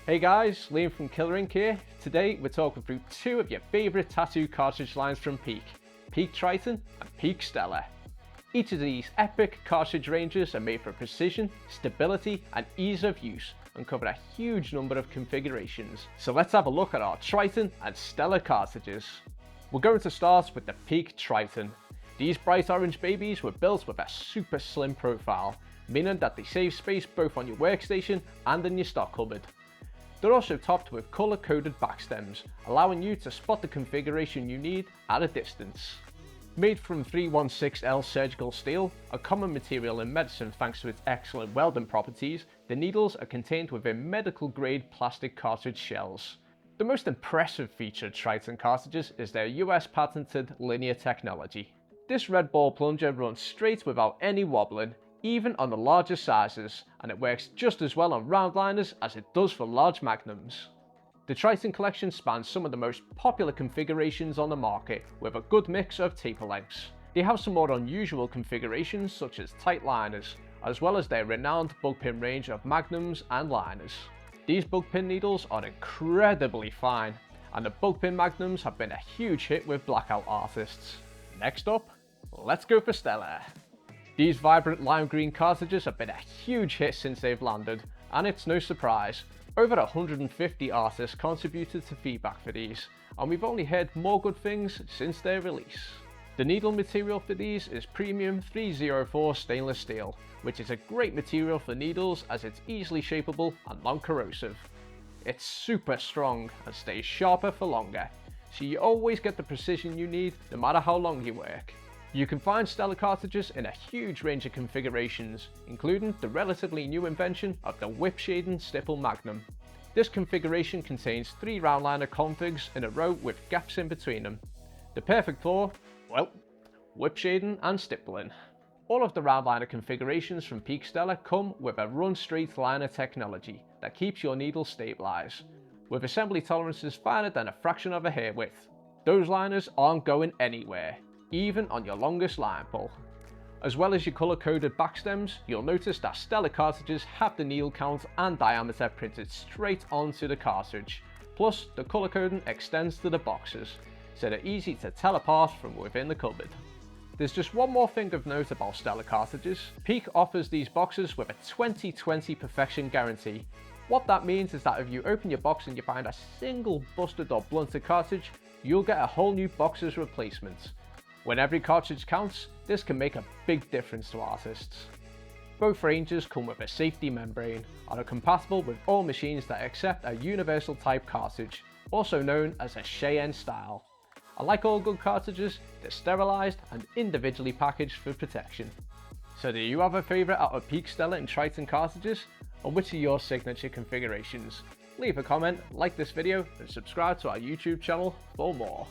Hey guys, Liam from Killer Inc here. Today we're talking through two of your favourite tattoo cartridge lines from Peak Triton and Peak Stella. Each of these epic cartridge ranges are made for precision, stability and ease of use and cover a huge number of configurations. So let's have a look at our Triton and Stella cartridges. We're going to start with the Peak Triton. These bright orange babies were built with a super slim profile, meaning that they save space both on your workstation and in your stock cupboard. They're also topped with colour-coded backstems, allowing you to spot the configuration you need at a distance. Made from 316L surgical steel, a common material in medicine thanks to its excellent welding properties, the needles are contained within medical-grade plastic cartridge shells. The most impressive feature of Triton cartridges is their US patented linear technology. This red ball plunger runs straight without any wobbling, even on the larger sizes, and it works just as well on round liners as it does for large magnums. The Triton collection spans some of the most popular configurations on the market, with a good mix of taper lengths. They have some more unusual configurations such as tight liners, as well as their renowned bug pin range of magnums and liners. These bug pin needles are incredibly fine, and the bug pin magnums have been a huge hit with blackout artists. Next up, let's go for Stella. These vibrant lime green cartridges have been a huge hit since they've landed, and it's no surprise. Over 150 artists contributed to feedback for these, and we've only heard more good things since their release. The needle material for these is premium 304 stainless steel, which is a great material for needles as it's easily shapeable and non-corrosive. It's super strong and stays sharper for longer, so you always get the precision you need no matter how long you work. You can find Stella cartridges in a huge range of configurations, including the relatively new invention of the whip shading stipple magnum. This configuration contains 3 round liner configs in a row with gaps in between them. The perfect for, well, whip shading and stippling. All of the round liner configurations from Peak Stella come with a run straight liner technology that keeps your needle stabilised, with assembly tolerances finer than a fraction of a hair width. Those liners aren't going anywhere, even on your longest line pull. As well as your colour-coded backstems, you'll notice that Stella cartridges have the needle count and diameter printed straight onto the cartridge. Plus, the colour coding extends to the boxes, so they're easy to tell apart from within the cupboard. There's just one more thing of note about Stella cartridges. Peak offers these boxes with a 20/20 perfection guarantee. What that means is that if you open your box and you find a single busted or blunted cartridge, you'll get a whole new box's replacement. When every cartridge counts, this can make a big difference to artists. Both ranges come with a safety membrane and are compatible with all machines that accept a universal type cartridge, also known as a Cheyenne style. And like all good cartridges, they're sterilised and individually packaged for protection. So do you have a favourite out of Peak Stella and Triton cartridges? Or which are your signature configurations? Leave a comment, like this video and subscribe to our YouTube channel for more.